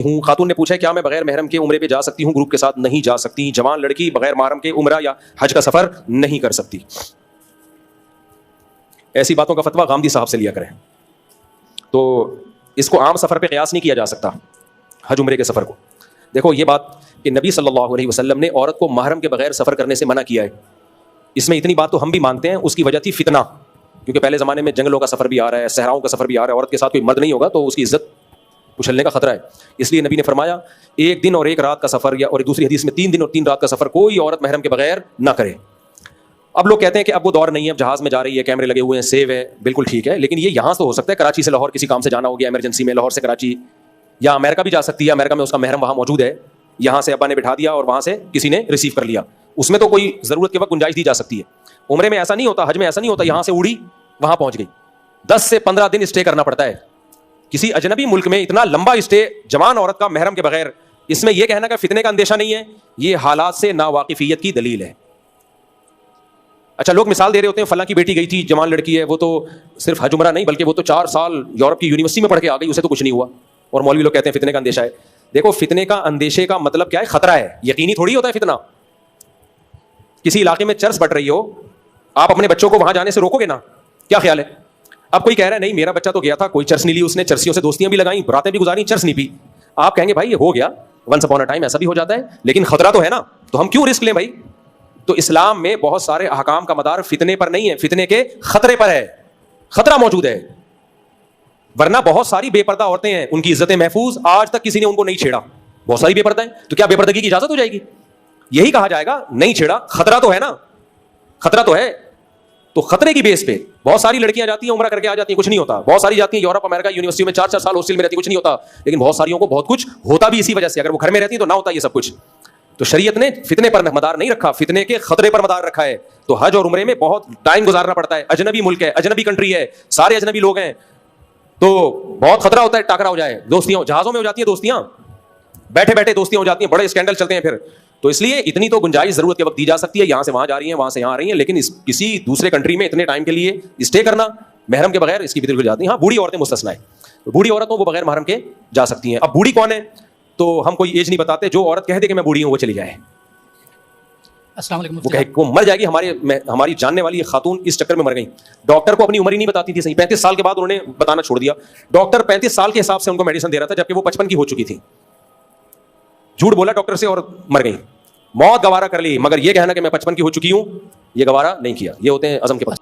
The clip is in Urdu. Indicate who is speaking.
Speaker 1: ہوں. خاتون نے پوچھا کیا میں بغیر محرم کے عمرے پہ جا سکتی ہوں؟ گروپ کے ساتھ نہیں جا سکتی. جوان لڑکی بغیر محرم کے عمرہ یا حج کا سفر نہیں کر سکتی. ایسی باتوں کا فتویٰ غامدی صاحب سے لیا کریں. تو اس کو عام سفر پہ قیاس نہیں کیا جا سکتا, حج عمرے کے سفر کو. دیکھو یہ بات کہ نبی صلی اللہ علیہ وسلم نے عورت کو محرم کے بغیر سفر کرنے سے منع کیا ہے, اس میں اتنی بات تو ہم بھی مانتے ہیں. اس کی وجہ تھی فتنہ, کیونکہ پہلے زمانے میں جنگلوں کا سفر بھی آ رہا ہے, صحراؤں کا سفر بھی آ رہا ہے, عورت کے ساتھ کوئی مرد نہیں ہوگا تو اس کی عزت اچھلنے کا خطرہ ہے. اس لیے نبی نے فرمایا 1 دن اور 1 رات کا سفر, یا اور دوسری حدیث میں 3 دن اور 3 رات کا سفر کوئی عورت محرم کے بغیر نہ کرے. اب لوگ کہتے ہیں کہ اب وہ دور نہیں ہے, اب جہاز میں جا رہی ہے, کیمرے لگے ہوئے ہیں, سیو ہے. بالکل ٹھیک ہے, لیکن یہ یہاں سے ہو سکتا ہے, کراچی سے لاہور کسی کام سے جانا ہو گیا ایمرجنسی میں, لاہور سے کراچی, یا امریکہ بھی جا سکتی ہے, امریکہ میں اس کا محرم وہاں موجود ہے, یہاں سے ابا نے بٹھا دیا اور وہاں سے کسی نے ریسیو کر لیا. اس میں تو کوئی ضرورت کے وقت گنجائش دی جا سکتی ہے. عمرے میں ایسا نہیں ہوتا, حج میں ایسا نہیں ہوتا, یہاں سے اڑی وہاں پہنچ گئی. 10 سے 15 دن اسٹے کرنا پڑتا ہے. کسی اجنبی ملک میں اتنا لمبا اسٹے جوان عورت کا محرم کے بغیر, اس میں یہ کہنا کہ فتنے کا اندیشہ نہیں ہے, یہ حالات سے ناواقفیت کی دلیل ہے. اچھا, لوگ مثال دے رہے ہوتے ہیں فلاں کی بیٹی گئی تھی, جوان لڑکی ہے, وہ تو صرف حج عمرہ نہیں بلکہ وہ تو 4 سال یورپ کی یونیورسٹی میں پڑھ کے آ گئی, اسے تو کچھ نہیں ہوا, اور مولوی لوگ کہتے ہیں فتنے کا اندیشہ ہے. دیکھو فتنے کا اندیشے کا مطلب کیا ہے؟ خطرہ ہے, یقینی تھوڑی ہوتا ہے فتنہ. کسی علاقے میں چرس بٹ رہی ہو, آپ اپنے بچوں کو وہاں جانے سے روکو گے نا؟ کیا خیال ہے؟ اب کوئی کہہ رہا ہے نہیں میرا بچہ تو گیا تھا, کوئی چرس نہیں لی اس نے, چرسیوں سے دوستیاں بھی لگائیں, براتیں بھی گزاری, چرس نہیں پی. آپ کہیں گے بھائی یہ ہو گیا, ونس اپون اے ٹائم ایسا بھی ہو جاتا ہے, لیکن خطرہ تو ہے نا, تو ہم کیوں رسک لیں بھائی؟ تو اسلام میں بہت سارے احکام کا مدار فتنے پر نہیں ہے, فتنے کے خطرے پر ہے. خطرہ موجود ہے, ورنہ بہت ساری بے پردہ عورتیں ہیں, ان کی عزتیں محفوظ, آج تک کسی نے ان کو نہیں چھیڑا. بہت ساری بے پردہ ہیں, تو کیا بے پردگی کی اجازت ہو جائے گی؟ یہی کہا جائے گا نہیں چھیڑا, خطرہ تو ہے نا, خطرہ تو ہے. تو خطرے کی بیس پہ بہت ساری لڑکیاں جاتی ہیں, عمرہ کر کے آ جاتی ہیں, کچھ نہیں ہوتا. بہت ساری جاتی ہیں یورپ امریکہ یونیورسٹی میں 4 سال ہاسٹل میں رہتی ہیں, کچھ نہیں ہوتا. لیکن بہت ساریوں کو بہت کچھ ہوتا بھی اسی وجہ سے, اگر وہ گھر میں رہتی ہیں تو نہ ہوتا یہ سب کچھ. تو شریعت نے فتنے پر مدار نہیں رکھا, فتنے کے خطرے پر مدار رکھا ہے. تو حج اور عمرے میں بہت ٹائم گزارنا پڑتا ہے, اجنبی ملک ہے, اجنبی کنٹری ہے, سارے اجنبی لوگ ہیں, تو بہت خطرہ ہوتا ہے ٹاکرا ہو جائے. دوستیاں جہازوں میں ہو جاتی ہیں, دوستیاں بیٹھے بیٹھے دوستیاں ہو جاتی ہیں, بڑے اسکینڈل چلتے ہیں پھر. تو اس لیے اتنی تو گنجائش ضرورت کے وقت دی جا سکتی ہے, یہاں سے وہاں جا رہی ہیں, وہاں سے یہاں آ رہی ہیں, لیکن کسی دوسرے کنٹری میں اتنے ٹائم کے لیے اسٹے کرنا محرم کے بغیر, اس کی بھی جاتی ہیں. ہاں بوڑھی عورتیں مستثنا ہے, تو بوڑھی عورتوں وہ بغیر محرم کے جا سکتی ہیں. اب بوڑھی کون ہے تو ہم کوئی ایج نہیں بتاتے, جو عورت کہہ دے کہ میں بوڑھی ہوں وہ چلی جائے.
Speaker 2: السلام علیکم.
Speaker 1: وہ مر جائے گی. ہماری جاننے والی خاتون اس چکر میں مر گئی, ڈاکٹر کو اپنی عمر ہی نہیں بتاتی تھی. صحیح 35 سال کے بعد انہوں نے بتانا چھوڑ دیا. ڈاکٹر 35 سال کے حساب سے ان کو میڈیسن دے رہا تھا, جبکہ وہ 55 کی ہو چکی تھی. جھوٹ بولا ڈاکٹر سے اور مر گئی. موت گوارا کر لی, مگر یہ کہنا کہ میں 55 کی ہو چکی ہوں یہ گوارا نہیں کیا. یہ ہوتے ہیں عزم کے پاس.